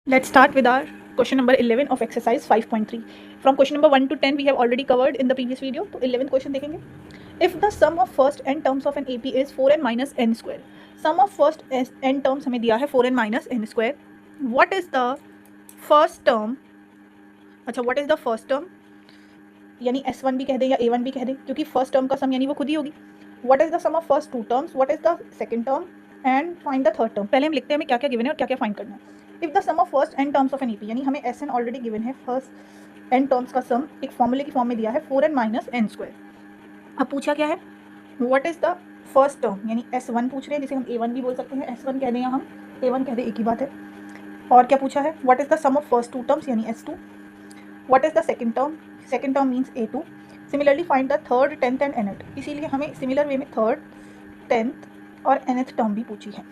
Let's start with our question number 11 of exercise 5.3. From question number 1 to 10 we have already covered in the previous video. तो 11th question देखेंगे. If the sum of first n terms of an AP is 4n minus n square. Sum of first n terms हमें दिया है 4n minus n square. What is the first term? अच्छा, what is the first term? यानी S1 भी कह दें या A1 भी कह दें, क्योंकि फर्स्ट टर्म का सम यानी वो खुद ही होगी. What is the sum of first two terms? What is the second term? And find the third term. पहले हम लिखते हैं हमें क्या क्या गिवन है और क्या क्या फाइंड करना है. If the sum of first n terms of an EP, यानी हमें Sn ऑलरेडी गिवन है, फर्स्ट n टर्म्स का सम एक फॉर्मूले की फॉर्म में दिया है 4n माइनस n स्क्वायर. अब पूछा क्या है, what is the first term, यानी S1 पूछ रहे हैं, जिसे हम A1 भी बोल सकते हैं. S1 कह दें या हम A1 कह दें, एक ही बात है. और क्या पूछा है, what is the sum of first two terms यानी S2. What is the second term, second term means A2. Similarly find the third, tenth and nth. इसीलिए हमें सिमिलर वे में थर्ड, टेंथ और nth टर्म भी पूछी है.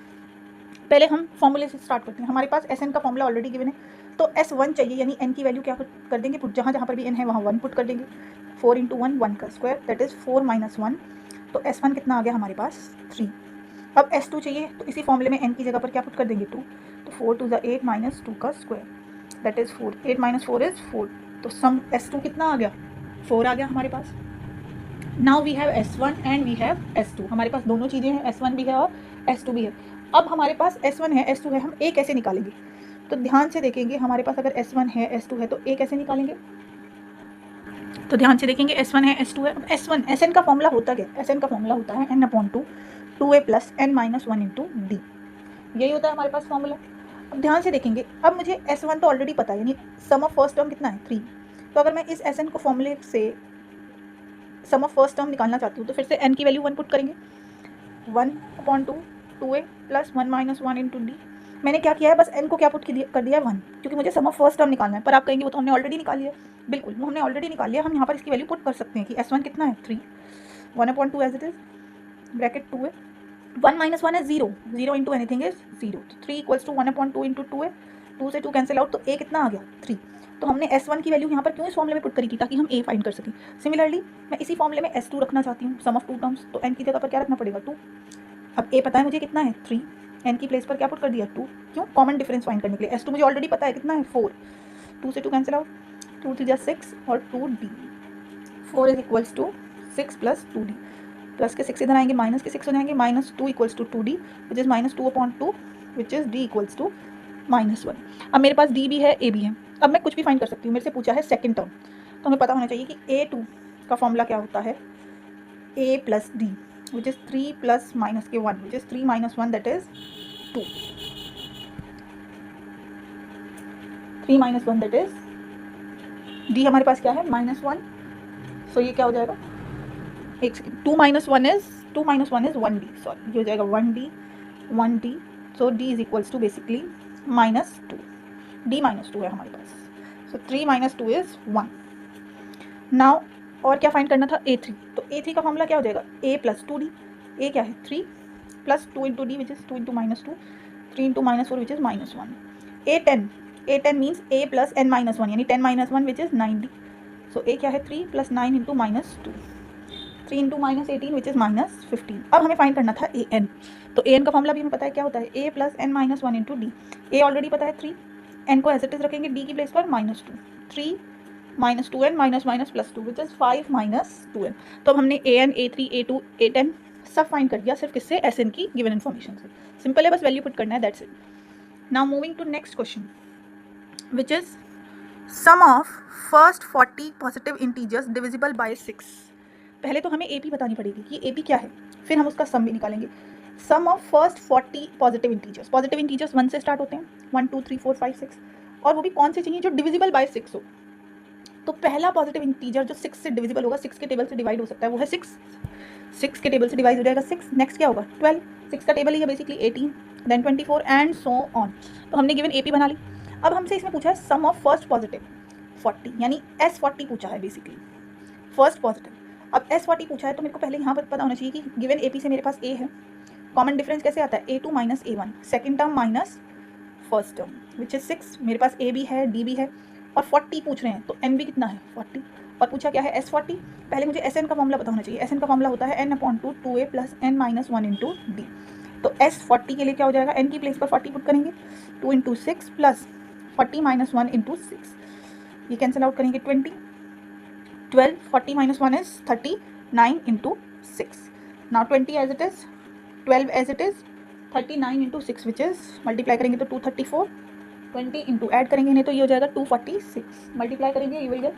पहले हम फॉर्मूले से स्टार्ट करते हैं. हमारे पास Sn का फॉर्मूला ऑलरेडी गिवन है, तो S1 चाहिए, यानी n की वैल्यू क्या कर देंगे, पुट जहाँ जहाँ पर भी n है वहाँ 1 पुट कर देंगे. 4 × 1 1 का स्क्वायर, दैट इज़ 4 - 1. तो S1 कितना आ गया हमारे पास 3. अब S2 चाहिए, तो इसी फॉर्मूले में n की जगह पर क्या पुट कर देंगे 2. तो 4 × 2 = 8 - 2 का स्क्वायर, दैट इज़ 4. 8 - 4 इज़ 4. तो सम S2 कितना आ गया, 4 आ गया हमारे पास. Now we have S1 and we have S2. हमारे पास दोनों चीज़ें हैं, S1 भी है और S2 भी है. अब हमारे पास S1 है, S2 है, हम A कैसे निकालेंगे. तो ध्यान से देखेंगे, हमारे पास अगर S1 है, S2 है, तो A कैसे निकालेंगे. तो ध्यान से देखेंगे, S1 है, S2 है. अब S1 Sn का फॉर्मूला होता क्या, Sn का फॉर्मूला होता है n/2 2a + n - 1 × d. यही होता है हमारे पास फॉर्मूला. अब ध्यान से देखेंगे, अब मुझे S1 तो ऑलरेडी पता है, यानी सम ऑफ फर्स्ट टर्म कितना है 3. तो अगर मैं इस Sn को फॉर्मूले से सम ऑफ फर्स्ट टर्म निकालना चाहती हूँ, तो फिर से n की वैल्यू 1 पुट करेंगे. 1/2 2a + 1 - 1 × d. मैंने क्या किया है, बस n को क्या पुट कर दिया है 1, क्योंकि मुझे सम ऑफ फर्स्ट टर्म निकालना है. पर आप कहेंगे वो तो हमने ऑलरेडी निकाल लिया. बिल्कुल, वो हमने ऑलरेडी निकाल लिया. हम यहाँ पर इसकी वैल्यू पुट कर सकते हैं कि S1 कितना है 3. 1/2 as it is, bracket 2a. 1 - 1 है 0, 0 × एनीथिंग इज 0. तो 3 = 1/2 × 2a. 2 से 2 कैंसिल आउट, तो a कितना आ गया 3. तो हमने S1 की वैल्यू यहाँ पर क्यों इस फॉर्मूले में पुट करी थी, ताकि हम a फाइंड कर सकें. सिमिलरली मैं इसी फॉर्मूले में S2 रखना चाहती हूँ, सम ऑफ टू टर्म्स. तो n की जगह पर क्या रखना पड़ेगा 2. अब a पता है मुझे कितना है 3, n की प्लेस पर क्या पुट कर दिया 2. क्यों, कॉमन डिफरेंस फाइंड करने के लिए. S2 मुझे ऑलरेडी पता है कितना है 4. 2 से 2 कैंसिल आउट, 2 × 3 = 6 और 2d. 4 = 6 + 2d. प्लस के 6 इधर आएंगे, माइनस के 6 हो जाएंगे. -2 = 2d, which is -2/2, which is d = -1. अब मेरे पास d भी है, a भी है. अब मैं कुछ भी फाइंड कर सकती हूँ. मेरे से पूछा है सेकंड टर्म, तो हमें पता होना चाहिए कि a2 का फॉर्मूला क्या होता है, a + d, which is 3 + -1, which is 3 - 1, that is 2. 3 - 1, that is d. हमारे पास क्या है -1. सो ये क्या हो जाएगा, 2 - 1 इज़ 1d. सॉरी, ये हो जाएगा 1d. सो d = बेसिकली -2. d -2 है हमारे पास. सो 3 - 2 इज़ 1. नाउ और क्या फाइंड करना था, a3. तो a3 का फॉर्मूला क्या हो जाएगा, a + 2d. a क्या है 3 + 2 × d, which is 2 × -2, 3 × -4, which is -1. a10 means a + n - 1, यानी 10 - 1, which is 9d. So a क्या है 3 + 9 × -2, 3 × -18, विच इज़ -15. अब हमें फाइंड करना था an. तो an का फॉर्मूला भी हमें पता है क्या होता है, a + n - 1 × d. a already पता है 3, n को एज इट इज रखेंगे, d की प्लेस पर -2, 3 - 2n -+ 2, विच इज़ 5 - 2n. तो अब हमने an, a3, a2, a10 सब फाइंड कर दिया, सिर्फ किससे, Sn की गिवन इन्फॉर्मेशन से. सिंपल है, बस वैल्यू पुट करना है, that's it. Now moving to next question, which is sum of first 40 positive integers divisible by 6. पहले तो हमें AP बतानी पड़ेगी कि AP क्या है, फिर हम उसका सम भी निकालेंगे. Sum of first 40 positive integers. Positive integers 1 से स्टार्ट होते हैं, 1 2 3 4 5 6, और वो भी कौन से चाहिए, जो डिविजिबल बाय 6 हो. तो पहला पॉजिटिव इंटीजर जो 6 से डिविजिबल होगा, 6 के टेबल से डिवाइड हो सकता है, वो है 6. 6 के टेबल से डिवाइड हो जाएगा 6. नेक्स्ट क्या होगा 12. 6 का टेबल ही है basically 18, then 24 and so on. तो हमने गिवन AP बना ली. अब हमसे इसमें पूछा है सम ऑफ फर्स्ट पॉजिटिव 40, यानी S40 पूछा है बेसिकली, फर्स्ट पॉजिटिव. अब S40 पूछा है, तो मेरे को पहले यहाँ पर पता होना चाहिए कि गिवन AP से मेरे पास A है. कॉमन डिफरेंस कैसे आता है, A2 - A1, second term minus first term, which is 6. मेरे पास A भी है, D भी है, और 40 पूछ रहे हैं, तो n भी कितना है 40. और पूछा क्या है S40. पहले मुझे Sn का फॉर्मूला पता होना चाहिए. Sn का फॉर्मूला होता है n/2 2a + n - 1 × d. तो S40 के लिए क्या हो जाएगा, n की प्लेस पर 40 पुट करेंगे, 2 × 6 + 40 माइनस 1 इंटू 6, ये कैंसिल आउट करेंगे 20, 12, 40 minus 1 is 39 into 6, now 20 as it is, 12 as it is, 39 into 6 which is multiply करेंगे तो 234, 20 इंटू ऐड करेंगे नहीं तो ये हो जाएगा 246, मल्टीप्लाई करेंगे यू विल गेट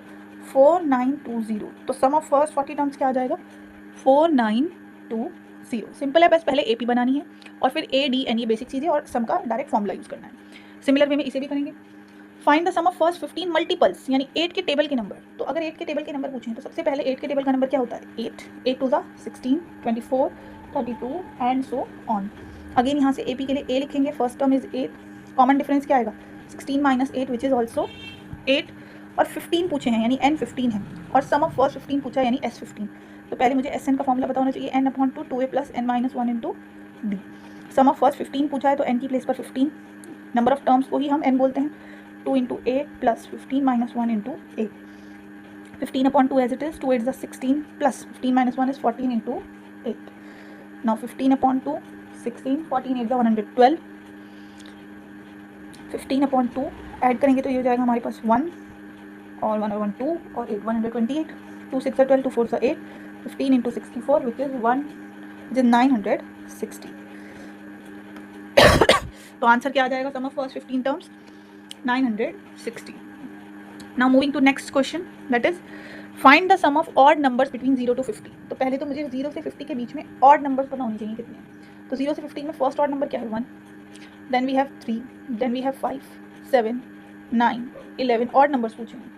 4920। तो सम ऑफ फर्स्ट 40 टर्म्स क्या आ जाएगा 4920। सिंपल है, बस पहले एपी बनानी है और फिर ए डी एन, ये बेसिक चीज़ है और सम का डायरेक्ट फॉर्मूला यूज़ करना है। सिमिलर वे में इसे भी करेंगे। Find the sum of first 15 multiples, यानी 8 के टेबल के नंबर। तो अगर 8 के टेबल के नंबर पूछें तो सबसे पहले 8 के टेबल का नंबर क्या होता है 8, 8 टू ज़ा 16, 24, 32 एंड सो ऑन। अगेन यहाँ से एपी के लिए ए लिखेंगे, first term is 8, common difference क्या आएगा 16 माइनस 8 विच इज़ ऑल्सो 8, और 15 पूछे हैं यानी n 15 है, और सम ऑफ फर्स्ट 15 पूछा है यानी s 15। तो पहले मुझे एस एन का फॉर्मूला पता होना चाहिए, n upon 2 2a plus n minus 1 into d. Sum of first 15 पूछा है तो n की प्लेस पर 15, नंबर ऑफ टर्म्स को ही हम n बोलते हैं, 2 into a plus 15 minus 1 into a, 15 upon 2 as it is, 2 8 is 16 plus 15 minus 1 is 14 into 8। Now 15 upon 2 16, 14 8 112, 15 upon 2 add करेंगे तो ये हो जाएगा हमारे पास 1 और 1 और 1 2 और 8 128, 2 6 12, 2 4 8, 15 into 64 which is 1 which is 960। तो आंसर क्या आ जाएगा sum of first 15 terms 960। Now moving to next question, that is find the sum of odd numbers between 0 to 50। तो पहले तो मुझे 0 से 50 के बीच में ऑड नंबर्स पता होने चाहिए कितने हैं। तो 0 से 50 में फर्स्ट ऑड नंबर क्या है 1, then we have 3, then we have 5, 7, 9, 11 odd numbers पूछे हैं।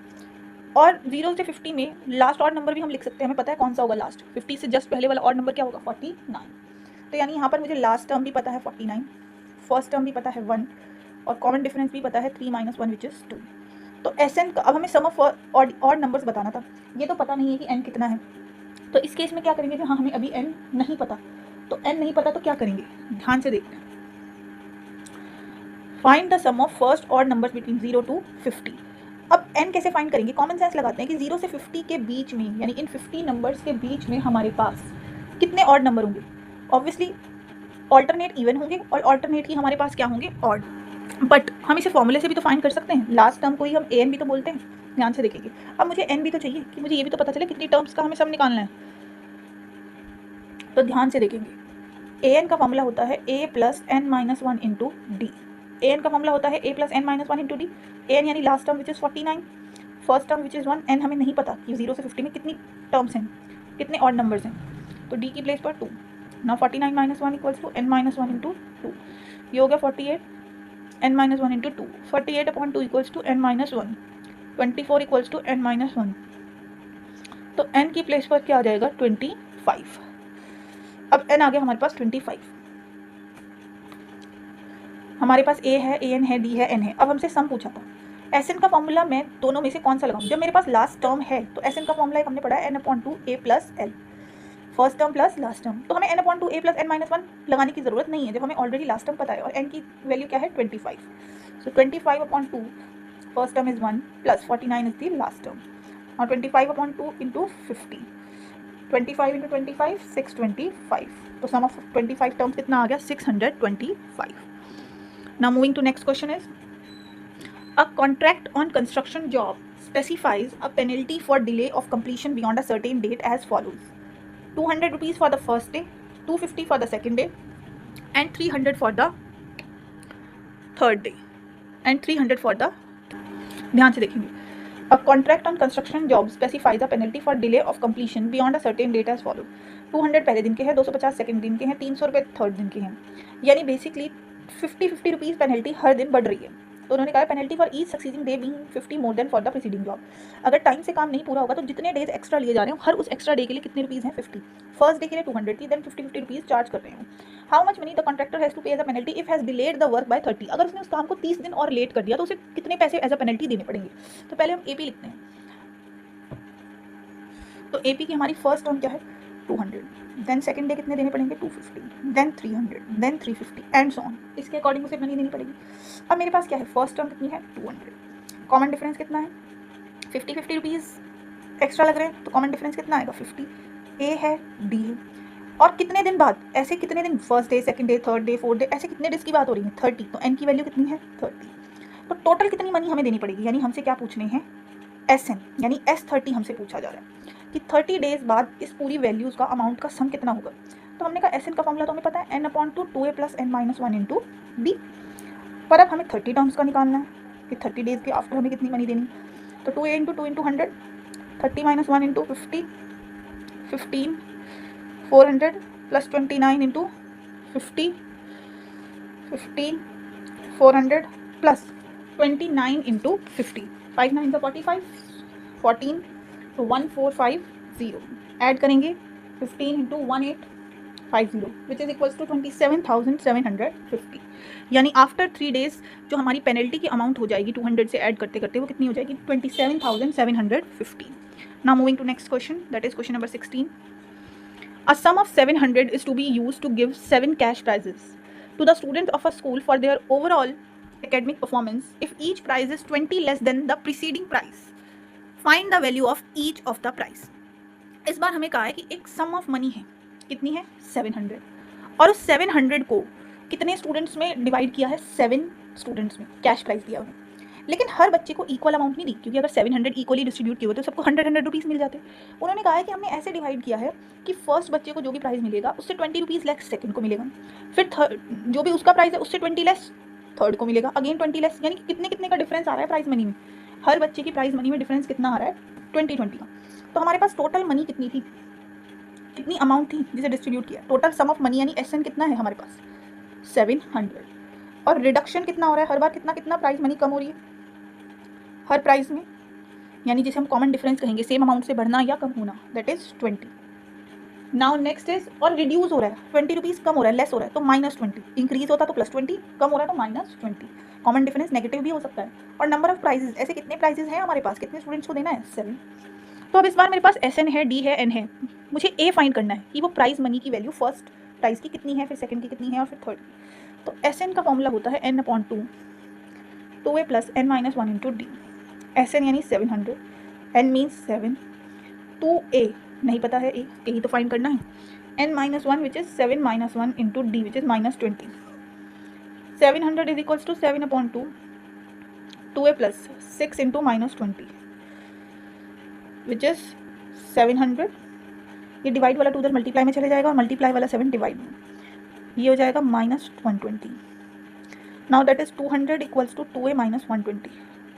और 0 से 50 में लास्ट ऑड नंबर भी हम लिख सकते हैं, हमें पता है कौन सा होगा लास्ट, 50 से जस्ट पहले वाला ऑड नंबर क्या होगा 49। तो यानी यहाँ पर मुझे लास्ट टर्म भी पता है 49, फर्स्ट टर्म भी पता है 1, और कॉमन डिफरेंस भी पता है 3 माइनस 1 विच इज़ 2। तो एस एन का अब हमें सम ऑफ ऑड नंबर्स बताना था, ये तो पता नहीं है कि एन कितना है। तो इस केस में क्या करेंगे, हाँ हमें अभी एन नहीं पता, तो एन नहीं पता तो क्या करेंगे, ध्यान से देखते हैं। Find the sum of first odd numbers between 0 to 50। अब n कैसे फाइंड करेंगे, कॉमन सेंस लगाते हैं कि 0 से 50 के बीच में, यानी इन 50 नंबर्स के बीच में हमारे पास कितने ऑड नंबर होंगे। ऑब्वियसली ऑल्टरनेट इवन होंगे और ऑल्टरनेट ही हमारे पास क्या होंगे ऑड, बट हम इसे फॉर्मूले से भी तो फाइंड कर सकते हैं, लास्ट टर्म को ही हम an भी तो बोलते हैं। ध्यान से देखेंगे, अब मुझे n भी तो चाहिए कि मुझे ये भी तो पता चले कितनी टर्म्स का हमें सम निकालना है। तो ध्यान से देखेंगे, an का फॉर्मूला होता है a plus n minus 1 into D. an का फॉर्मूला होता है a plus n minus 1 into D. an यानी last term which is 49, first term which is 1, n हमें नहीं पता कि 0 से 50 में कितनी टर्म्स हैं, कितने ऑड नंबर्स हैं। तो d की प्लेस पर 2, now 49 minus 1 equals to n minus 1 into 2, ये हो गया 48, n minus 1 into 2, 48 upon 2 equals to n minus 1, 24 equals to n minus 1। तो n की प्लेस पर क्या आ जाएगा 25। अब n आ गया हमारे पास 25, हमारे पास a है, an है, d है, n है। अब हमसे सम पूछा था, एस का फॉर्मूला मैं दोनों में से कौन सा लगाऊं। जब मेरे पास लास्ट टर्म है तो एस का फॉर्मूला हमने पढ़ा है n upon 2 a plus L, first term plus last term. तो हमें n upon 2 a plus n minus 1 लगाने की ज़रूरत नहीं है जब हमें ऑलरेडी लास्ट टर्म पता है, और n की वैल्यू क्या है 25। सो 25 upon 2 first term is 1 plus 49 is the last term, और 25 अपॉन 2 इंटू 50, 25 इंटू 25 625। तो सम ऑफ 25 टर्म्स कितना आ गया 625। Now moving to next question is, a contract on construction job specifies a penalty for delay of completion beyond a certain date as follows: 200 rupees for the first day, 250 for the second day, and 300 for the third day, and 300 for the। ध्यान से देखेंगे, a contract on construction job specifies a penalty for delay of completion beyond a certain date as follows: 200 पहले दिन के हैं, 250 second दिन के हैं, 300 रुपये थर्ड दिन के हैं। यानी बेसिकली 50 रुपीज़ पेनल्टी हर दिन बढ़ रही है। तो उन्होंने कहा penalty for each succeeding day being 50 more than for the preceding job. अगर टाइम से काम नहीं पूरा होगा तो जितने डेज एक्स्ट्रा लिए जा रहे हो, हर उस एक्स्ट्रा डे के लिए कितने रुपीज़ हैं 50। फर्स्ट डे के लिए 200 थी, देन 50 रुपीज़ चार्ज कर रहे हो। How much money the contractor has to pay as a penalty if has delayed the work by 30। अगर उसने उस काम को 30 दिन और लेट कर दिया तो उसे कितने पैसे एज अ पेनल्टी देने पड़ेंगे। तो पहले हम AP लिखते हैं। तो AP की हमारी फर्स्ट टर्म क्या है 200, देन सेकंड डे कितने देने पड़ेंगे 250, then 300, then 350 and so on. इसके अकॉर्डिंग उसे मनी देनी पड़ेगी। अब मेरे पास क्या है, फर्स्ट टर्म कितनी है 200, कॉमन डिफरेंस कितना है 50 रुपीज़ एक्स्ट्रा लग रहे हैं, तो कॉमन डिफरेंस कितना आएगा 50, ए है डी है। और कितने दिन बाद, ऐसे कितने दिन, first day second day third day fourth day, ऐसे कितने डेज की बात हो रही है 30, तो एन की वैल्यू कितनी है 30। तो टोटल कितनी मनी हमें देनी पड़ेगी, यानी हमसे क्या पूछने हैं, SN यानी S30 हमसे पूछा जा रहा है कि 30 डेज बाद इस पूरी वैल्यूज़ का अमाउंट का सम कितना होगा। तो हमने कहा SN का फॉर्मूला तो हमें पता है n/2 2a + n-1 × d, पर अब हमें 30 टर्म्स का निकालना है कि 30 डेज के आफ्टर हमें कितनी मनी देनी। तो 2a × 2 × 100, 30 - 1 × 50, 15, 400 + 29 × 50, 15, 400 + 29 × 50, 5 9 45, 14, तो 1450 ऐड करेंगे 15 × 1850 विच इज इक्वल्स टू 27,750, यानी आफ्टर 3 डेज जो हमारी पेनल्टी की अमाउंट हो जाएगी 200 से ऐड करते करते वो कितनी हो जाएगी 27,750। Now moving to next question, that is question number 16. A sum of 700 is to be used to give 7 cash prizes to the students of a school for their overall academic performance. If each prize is 20 less than the preceding prize, find the value of each of the prize. इस बार हमें कहा है कि एक सम of money है, कितनी है 700, और उस 700 को कितने स्टूडेंट्स में डिवाइड किया है, 7 स्टूडेंट्स में कैश प्राइज दिया उन्हें, लेकिन हर बच्चे को इक्वल अमाउंट नहीं दी, क्योंकि अगर 700 इक्वली डिस्ट्रीब्यूट किए हुए तो सबको 100 रुपीज़ मिल जाते। उन्होंने कहा है कि हमने ऐसे डिवाइड किया है कि फर्स्ट बच्चे को जो भी प्राइस मिलेगा उससे 20 रुपीज़ लेस सेकंड को मिलेगा, फिर थर्ड जो भी उसका प्राइस है उससे 20 लेस थर्ड को मिलेगा, अगेन 20 लेस, यानी कि कितने कितने का डिफरेंस आ रहा है प्राइस मनी में, हर बच्चे की प्राइस मनी में डिफरेंस कितना आ रहा है 20 का। तो हमारे पास टोटल मनी कितनी थी, कितनी अमाउंट थी जिसे डिस्ट्रीब्यूट किया, टोटल सम ऑफ मनी यानी SN कितना है हमारे पास 700, और रिडक्शन कितना हो रहा है, हर बार कितना कितना प्राइस मनी कम हो रही है हर प्राइस में, यानी जिसे हम कॉमन डिफरेंस कहेंगे, सेम अमाउंट से बढ़ना या कम होना, that is 20। Now next is, और रिड्यूस हो रहा है 20 रुपीज़ कम हो रहा है, लेस हो रहा है तो -20, इंक्रीज होता तो +20, कम हो रहा है तो -20, कॉमन डिफरेंस नेगेटिव भी हो सकता है। और नंबर ऑफ प्राइजेस, ऐसे कितने प्राइजेस हैं हमारे पास, कितने स्टूडेंट्स को देना है 7। तो अब इस बार मेरे पास SN है, D है, N है, मुझे A फाइंड करना है कि वो प्राइस मनी की वैल्यू फर्स्ट प्राइस की कितनी है, फिर सेकंड की कितनी है और फिर थर्ड की। तो SN का फॉर्मूला होता है n/2 2a + n-1 × d। SN यानी 700, N मीन्स 7, 2a नहीं पता है, a ही तो फाइंड करना है, n-1 which is 7 - 1 × d which is -20, 700 is equals to 7/2 2a + 6 × -20 which is 700, ये डिवाइड वाला 2 उधर मल्टीप्लाई में चले जाएगा और मल्टीप्लाई वाला 7 डिवाइड में, ये हो जाएगा -120। Now that is 200 equals to 2a - 120,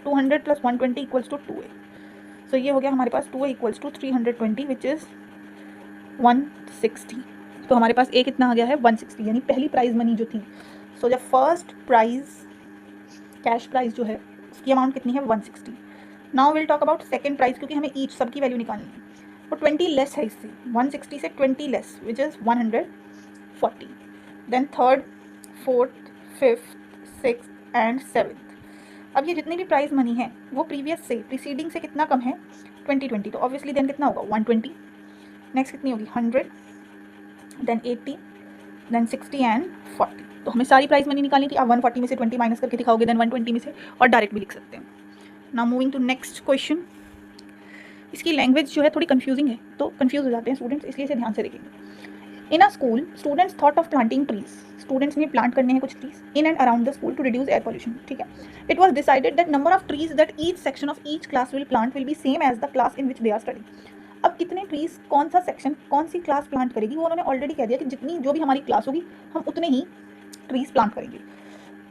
200 + 120 equals to 2a, so ये हो गया हमारे पास 2a equals to 320 which is 160। तो हमारे पास a कितना आ गया है 160, यानी पहली प्राइज मनी जो थी, सो जब फर्स्ट प्राइज कैश प्राइस जो है उसकी अमाउंट कितनी है 160। Now will talk about second prize, क्योंकि हमें ईच सबकी वैल्यू निकालनी है, तो 20 लेस है इससे, 160 से 20 less which is 140, then third, fourth, fifth, sixth and seventh. अब ये जितनी भी प्राइस मनी है वो प्रीवियस से, प्रीसीडिंग से कितना कम है 20, तो ऑब्वियसली देन कितना होगा 120, नेक्स्ट कितनी होगी 100, देन 80, देन 60 एंड 40। तो हमें सारी प्राइस मनी निकालनी थी, आप 140 में से 20 माइनस करके दिखाओगे, देन 120 में से, और डायरेक्ट भी लिख सकते हैं। Now moving to next question, इसकी लैंग्वेज जो है थोड़ी कंफ्यूजिंग है, तो कंफ्यूज हो जाते हैं स्टूडेंट्स, इसलिए इसे ध्यान से देखेंगे। In a school students thought of planting trees, students ने प्लांट करने हैं कुछ trees in and around the school to reduce air pollution, ठीक है। It was decided that number of trees that each section of each class will plant will be same as the class in which they are study. अब कितने trees कौन सा section कौन सी class plant करेगी वो उन्होंने ऑलरेडी कह दिया कि जितनी जो भी हमारी क्लास होगी हम उतने ही ट्रीज प्लांट करेंगे।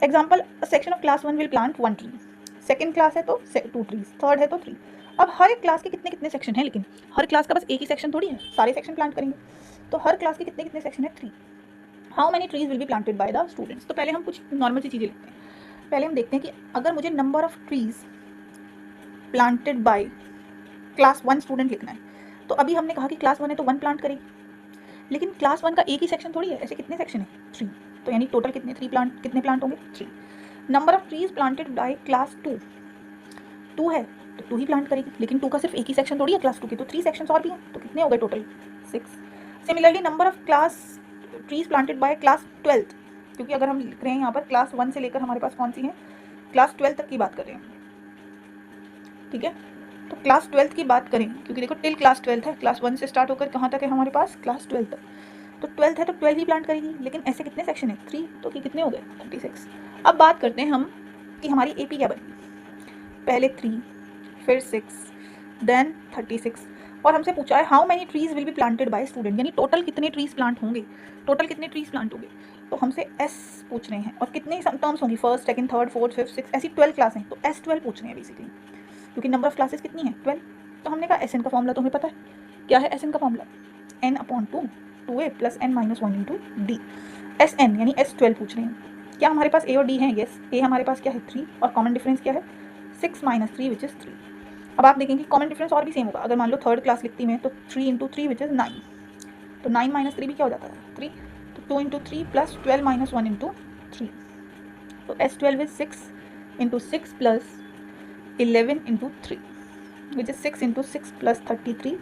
Example, section of class 1 will plant 1 tree, second class है तो 2 ट्रीज, थर्ड है तो 3। अब हर एक क्लास के कितने कितने सेक्शन हैं, लेकिन हर क्लास का बस एक ही सेक्शन थोड़ी है, सारे सेक्शन प्लांट करेंगे, तो हर क्लास के कितने कितने सेक्शन है 3। How many trees will be planted by the students. तो पहले हम कुछ नॉर्मल सी चीज़ें लिखते हैं, पहले हम देखते हैं कि अगर मुझे number of trees planted by class 1 student लिखना है, तो अभी हमने कहा कि क्लास 1 है तो 1 प्लांट करेगी, लेकिन क्लास 1 का एक ही सेक्शन थोड़ी है, ऐसे कितने सेक्शन है 3, तो यानी टोटल कितने कितने प्लांट होंगे 3। Number of trees planted by class 2 है तो 2 ही प्लांट करेगी, लेकिन 2 का सिर्फ एक ही सेक्शन थोड़ी है क्लास 2 की, तो 3 सेक्शंस और भी हैं, तो कितने हो गए total 6। Similarly number of class trees planted by class 12, क्योंकि अगर हम लिख रहे हैं यहाँ पर क्लास 1 से लेकर हमारे पास कौन सी है क्लास 12 तक की बात कर रहे हैं, ठीक है। तो क्लास 12 की बात करें, क्योंकि देखो टिल क्लास 12 है, क्लास 1 से स्टार्ट होकर कहाँ तक है हमारे पास क्लास 12 तक, तो 12 है तो 12 ही प्लांट करेगी, लेकिन ऐसे कितने सेक्शन है 3, तो कि कितने हो गए 36। अब बात करते हैं हम कि हमारी AP क्या बनेगी, पहले 3 फिर 6 देन 36, और हमसे पूछा है how many trees will be planted by student, यानी टोटल कितने ट्रीज प्लांट होंगे, टोटल कितने ट्रीज प्लांट होंगे। तो हमसे S पूछ रहे हैं और कितने टर्म्स होंगी, first second third fourth fifth six, ऐसी 12 क्लास हैं, तो S12 पूछ रहे हैं बेसिकली, क्योंकि नंबर ऑफ क्लासेस कितनी है 12। तो हमने कहा SN का फॉर्मूला तुम्हें पता है, क्या है SN का formula, n/2 2a + n-1 × d। SN यानी S12 पूछ रहे हैं। क्या हमारे पास A और D हैं, यस। A हमारे पास क्या है 3 और कॉमन डिफरेंस क्या है 6 - 3 विच इज़ 3। अब आप देखेंगे कॉमन डिफरेंस और भी सेम होगा, अगर मान लो थर्ड क्लास लिखती मैं तो 3 × 3 विच इज़ 9, तो 9 - 3 भी क्या हो जाता है 3, तो 2 × 3 + 12 - 1 × 3, तो S12 is 6 × 6 + 11 × 3 which is 6 × 6 + 33,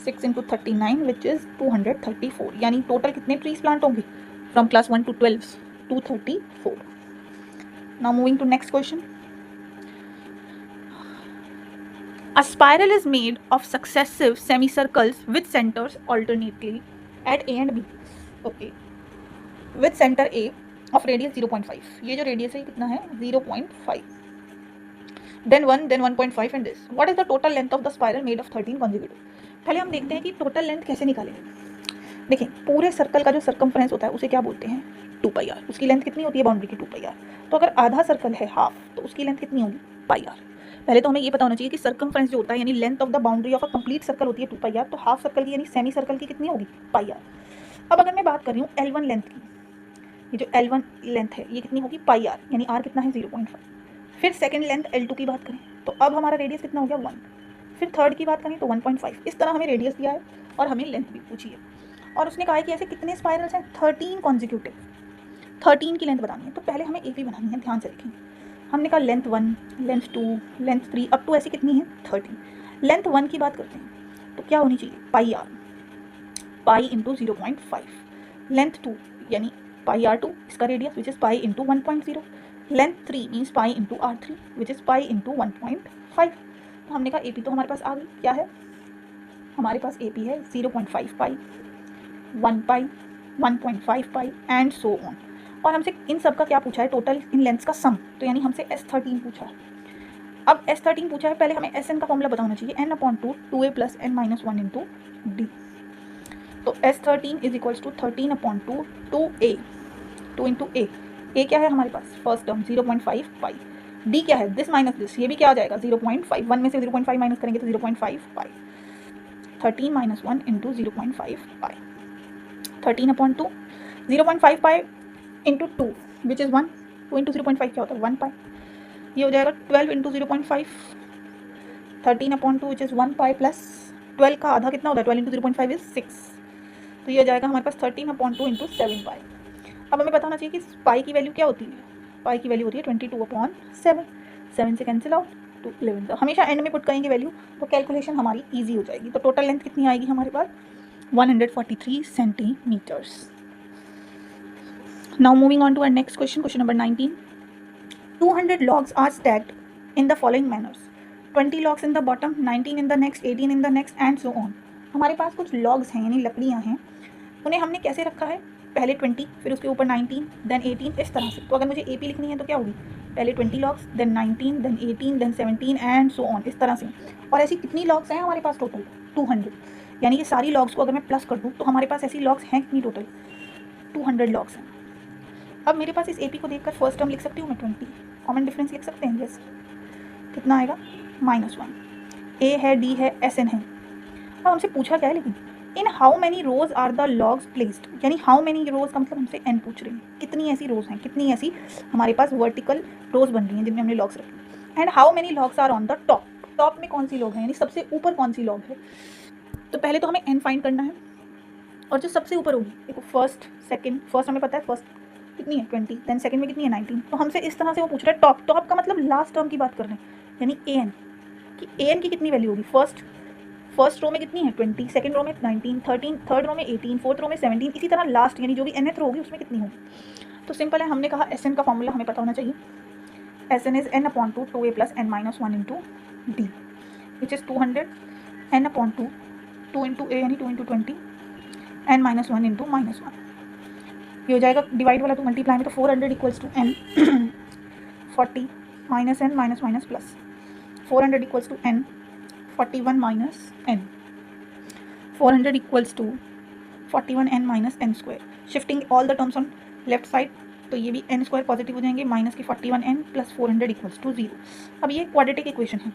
6 × 39 which is 234, यानी टोटल कितने ट्रीज प्लांट होंगे from class 1 to 12, 234। Now moving to next question. A spiral is made of successive semicircles with centers alternately at A and B. Okay. With center A of radius 0.5. ये जो radius है कितना है 0.5. Then 1, then 1.5 and this. What is the total length of the spiral made of 13 consecutive? पहले हम देखते हैं कि टोटल लेंथ कैसे निकालेंगे। देखिए पूरे सर्कल का जो सर्कमफ्रेंस होता है उसे क्या बोलते हैं 2πr। उसकी लेंथ कितनी होती है बाउंड्री की 2πr। तो अगर आधा सर्कल है हाफ तो उसकी लेंथ कितनी होगी πr। पहले तो हमें ये पता होना चाहिए कि सर्कमफ्रेंस जो होता है यानी length of the boundary of a complete circle होती है 2πr, तो हाफ सर्कल की यानी सेमी सर्कल की कितनी होगी πr। अब अगर मैं बात कर रही हूँ L1 लेंथ की, ये जो L1 लेंथ है ये कितनी होगी πr, यानी r कितना है 0.5। फिर सेकंड लेंथ L2 की बात करें तो अब हमारा रेडियस कितना हो गया 1। फिर थर्ड की बात करें तो 1.5। इस तरह हमें रेडियस दिया है और हमें लेंथ भी पूछी है, और उसने कहा है कि ऐसे कितने स्पाइरल्स हैं 13 कॉन्जिक्यूटिव, 13 की लेंथ बनानी है। तो पहले हमें AP बनानी है, ध्यान से देखें। हमने कहा length 1, length 2, length 3 up to ऐसी कितनी है 13। लेंथ 1 की बात करते हैं तो क्या होनी चाहिए πr, पाई इंटू 0.5। लेंथ 2 यानी πr2 इसका radius which is pi into 1.0। Length 3 means pi into r3 which is pi into 1.5। तो हमने कहा AP तो हमारे पास आ गई, क्या है हमारे पास AP है 0.5 पाई, 1 पाई, 1.5 पाई एंड सो ऑन। और हमसे इन सब का क्या पूछा है टोटल इन लेंथ्स का सम, तो यानी हमसे S13 पूछा है। अब S13 पूछा है, पहले हमें SN का फॉर्मूला बताना चाहिए n/2 2a + n-1 × d। तो S13 is equals to 13/2 2a, 2 × a क्या है हमारे पास फर्स्ट टर्म 0.5 पाई, d क्या है दिस माइनस दिस, ये भी क्या आ जाएगा 0.5, 1 में से 0.5 माइनस करेंगे तो 0.5 पाई, 13 - 1 × 0.5 पाई, 13/2 0.5 पाई इंटू 2 विच इज़ 1, 2 × 0.5 क्या होता है 1 पाई, ये हो जाएगा 12 × 0.5, 13/2 विच इज़ 1 पाई प्लस 12 का आधा कितना होता है 12 × 0.5 इज 6, तो ये हो जाएगा हमारे पास 13/2 × 7 पाई। अब हमें बताना चाहिए कि पाई की वैल्यू क्या होती है, पाई की वैल्यू होती है 22/7, 7 से कैंसिल आउट तो 11। तो हमेशा एंड में पुट करेंगे वैल्यू तो कैलकुलेशन हमारी ईजी हो जाएगी। तो टोटल लेंथ कितनी आएगी हमारे पास 143 centimetres. Now moving on to our next question, question number 19. 200 logs are stacked in the following manners. 20 logs in the bottom, 19 in the next, 18 in the next and so on. हमारे पास कुछ logs हैं यानी लकड़ियाँ हैं, उन्हें हमने कैसे रखा है पहले 20 फिर उसके ऊपर 19 देन 18 इस तरह से। तो अगर मुझे AP लिखनी है तो क्या होगी पहले 20 logs then 19 then 18 then 17 and so on इस तरह से। और ऐसी कितनी logs हैं हमारे पास टोटल 200, यानी कि सारी logs को अगर मैं प्लस कर दूँ तो हमारे पास ऐसी logs हैं कितनी टोटल 200 logs हैं। अब मेरे पास इस AP को देखकर फर्स्ट टर्म लिख सकती हूँ मैं 20, कॉमन डिफरेंस लिख सकते हैं यस, कितना आएगा -1। A है D है SN है। अब हमसे पूछा क्या है लेकिन in how many rows are the logs placed, यानी हाउ मैनी रोज का मतलब हमसे n पूछ रहे हैं कितनी ऐसी रोज हैं, कितनी ऐसी हमारे पास वर्टिकल रोज बन रही हैं जिनमें हमने लॉग्स रखे। And how many logs are on the top, top में कौन सी लॉग है यानी सबसे ऊपर कौन सी लॉग है। तो पहले तो हमें n फाइंड करना है और जो सबसे ऊपर होगी देखो फर्स्ट सेकंड, फर्स्ट हमें पता है फर्स्ट कितनी है 20 देन सेकंड में कितनी है 19। तो हमसे इस तरह से वो पूछ रहा है टॉप, टॉप का मतलब लास्ट टर्म की बात कर रहे हैं यानी AN कि AN की कितनी वैल्यू होगी फर्स्ट रो में कितनी है 20, सेकंड रो में 19, थर्ड रो में 18, फोर्थ रो में 17, इसी तरह लास्ट यानी जो भी nth रो होगी उसमें कितनी होगी। तो सिंपल है, हमने कहा SN का फॉर्मूला हमें पता होना चाहिए। SN is n/2 2a + n-1 × d which is 200 n/2 2 × a यानी 2 × 20 n-1 × -1, ये हो जाएगा डिवाइड वाला तो मल्टीप्लाई में तो 400 equals to n 40 minus n minus minus plus 400 equals to n 41 minus n 400 equals to 41n minus n square. Shifting all the terms on left side, तो ये भी n स्क्वायर पॉजिटिव हो जाएंगे minus की 41n plus 400 equals to 0. अब ये quadratic equation है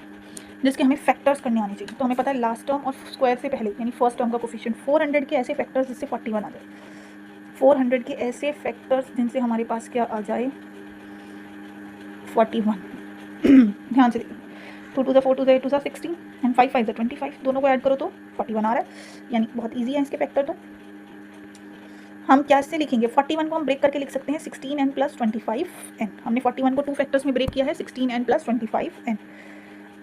जिसके हमें फैक्टर्स करने आने चाहिए. तो हमें पता है लास्ट टर्म और स्क्वायर से पहले यानी फर्स्ट टर्म का कोफिशिएंट 400 के ऐसे फैक्टर्स जिससे 41 आ जाए. 400 के ऐसे फैक्टर्स जिनसे हमारे पास क्या आ जाए 41. ध्यान से देखिए, 2 to the 4 to the 8 to the 16 and 5 5 25. दोनों को ऐड करो तो 41 आ रहा है, यानी बहुत ईजी है इसके फैक्टर. तो हम क्या से लिखेंगे 41 को हम ब्रेक करके लिख सकते हैं 16n प्लस 25n. हमने 41 को 2 फैक्टर्स में ब्रेक किया है 16n प्लस 25n.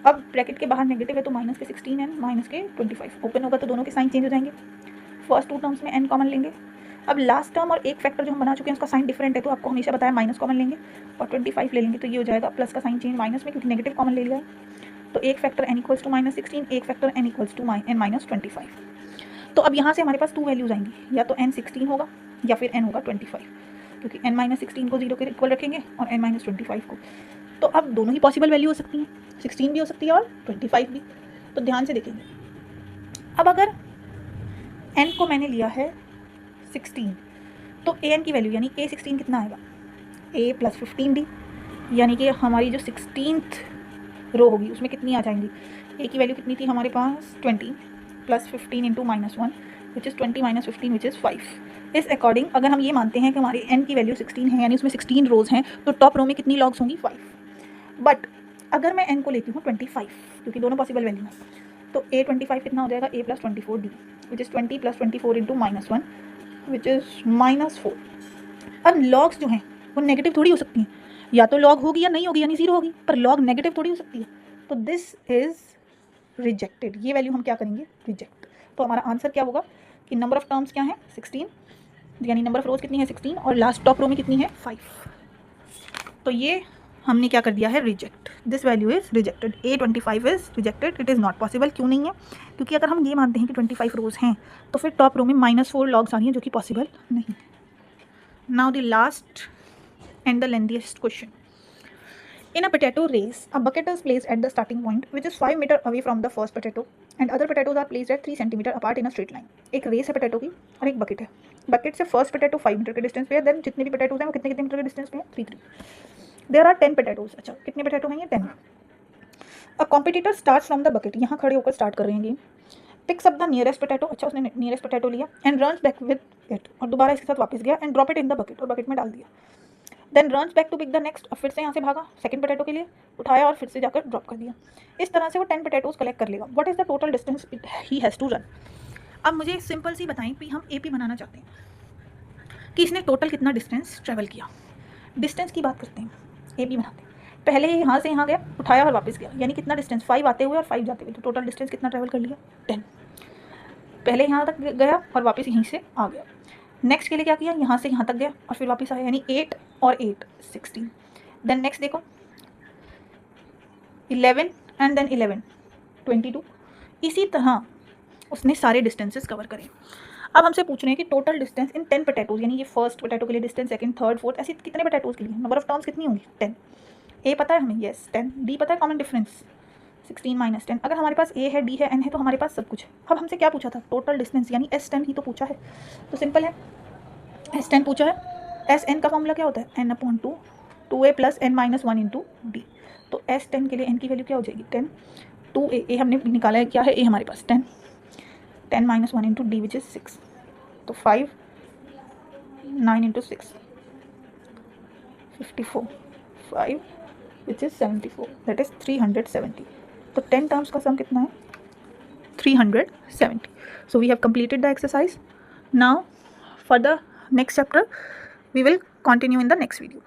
अब ब्रैकेट के बाहर नेगेटिव है तो माइनस के 16n माइनस के 25. ओपन होगा तो दोनों के साइन चेंज हो जाएंगे. फर्स्ट 2 टर्म्स में n कॉमन लेंगे. अब लास्ट टर्म और एक फैक्टर जो हम बना चुके हैं उसका साइन डिफरेंट है तो आपको हमेशा बताया माइनस कॉमन लेंगे और 25 ले लेंगे तो ये हो जाएगा प्लस का साइन चेंज माइनस में क्योंकि नेगेटिव कॉमन ले लिया है. तो एक factor n equals to minus 16, एक factor n equals to n minus 25. तो अब यहाँ से हमारे पास 2 वैल्यूज आएंगी, या तो n 16 होगा या फिर n होगा 25, क्योंकि n माइनस 16 को 0 के इक्वल रखेंगे और n माइनस 25 को. तो अब दोनों ही पॉसिबल वैल्यू हो सकती हैं, 16 भी हो सकती है और 25 भी. तो ध्यान से देखेंगे. अब अगर n को मैंने लिया है 16 तो an की वैल्यू यानी a16 कितना आएगा a प्लस 15d, यानी कि हमारी जो 16th रो होगी उसमें कितनी आ जाएंगी. a की वैल्यू कितनी थी हमारे पास 20 plus 15 into minus 1 which is 20 minus 15 which is 5. इस अकॉर्डिंग अगर हम ये मानते हैं कि हमारी n की वैल्यू 16 है यानी उसमें 16 रोज हैं तो टॉप रो में कितनी लॉग्स होंगी 5. बट अगर मैं n को लेती हूँ 25 क्योंकि दोनों पॉसिबल वैल्यू हैं तो a 25 कितना हो जाएगा a plus 24d which is 20 plus 24 into minus 1 which is minus 4. अब लॉग्स जो हैं वो नेगेटिव थोड़ी हो सकती हैं, या तो लॉग होगी या नहीं होगी यानी 0 होगी, पर लॉग नेगेटिव थोड़ी हो सकती है. तो दिस इज़ रिजेक्टेड. ये वैल्यू हम क्या करेंगे रिजेक्ट. तो हमारा आंसर क्या होगा कि नंबर ऑफ टर्म्स क्या है 16, यानी नंबर ऑफ रोज कितनी है 16 और लास्ट टॉप रो में कितनी है 5. तो ये हमने क्या कर दिया है reject. This value is rejected. a25 is rejected. It is not possible. क्यों नहीं है? क्योंकि अगर हम ये मानते हैं कि 25 रोज हैं तो फिर टॉप रो में -4 लॉग्स आ रही हैं जो कि पॉसिबल नहीं. Now the last and the lengthiest question. In a potato race, a bucket is placed at the starting point, which is 5 meter away from the first potato, and other potatoes are placed at 3 centimeter apart in a straight line. एक race है potato की और एक bucket है. Bucket से first potato 5 metre के distance पे है, देन जितने भी पोटैटोज हैं वो कितने कितने मीटर के डिस्टेंस पे हैं 3 3. There are 10 potatoes. अच्छा कितने पोटैटो हैं ये 10. A competitor starts from the bucket. यहाँ खड़े होकर स्टार्ट कर रहे हैं game. Picks up the nearest potato. अच्छा उसने नियरेस्ट पोटैटो लिया and runs back with it और दोबारा इसके साथ वापस गया and drop it in the bucket और बकेट में डाल दिया. Then runs back to pick the next. और फिर से यहाँ से भागा सेकंड पोटैटो के लिए, उठाया और फिर से जाकर ड्रॉप कर दिया. इस तरह से वो 10 पोटैटोज कलेक्ट कर लेगा. What is the total distance he has to run. अब मुझे सिंपल सी बताएं कि हम AP बनाना चाहते हैं कि इसने टोटल कितना डिस्टेंस ट्रैवल किया. डिस्टेंस की बात करते हैं, AP बनाते हैं. पहले यहाँ से यहाँ गया, उठाया और वापस गया, यानी कितना डिस्टेंस 5 आते हुए और 5 जाते हुए, तो टोटल डिस्टेंस कितना ट्रैवल कर लिया 10. पहले यहाँ तक गया और वापस यहीं से आ गया. नेक्स्ट के लिए क्या किया, यहाँ से यहाँ तक गया और फिर वापस आया, यानी 8 और 8 16. देन नेक्स्ट देखो 11 एंड देन 11 22. इसी तरह उसने सारे डिस्टेंसेस कवर करे. अब हमसे पूछ रहे हैं कि टोटल डिस्टेंस इन 10 पोटैटोज, यानी ये फर्स्ट पोटैटो के लिए डिस्टेंस, सेकंड, थर्ड, फोर्थ, ऐसे कितने पोटैटोज के लिए नंबर ऑफ टर्म्स कितनी होंगी 10. A पता है हमें, यस 10. D पता है कॉमन डिफरेंस 16 माइनस 10. अगर हमारे पास A है, D है, N है तो हमारे पास सब कुछ है. अब हमसे क्या पूछा था टोटल डिस्टेंस, यानी S10 ही तो पूछा है. तो सिंपल है, S10 पूछा है. SN का फॉर्मूला क्या होता है n/2 2a plus n minus 1 into D. तो S10 के लिए n की वैल्यू क्या हो जाएगी 10. 2a हमने निकाला है, क्या है a हमारे पास 10. 10 माइनस 1 इंटू डी विच इज़ 6. तो 5 9 इंटू 6 54 5 विच इज़ 74, दैट इज़ 370. तो 10 टर्म्स का सम कितना है 370. So we have completed the exercise. Now for the next chapter we will continue in the next video.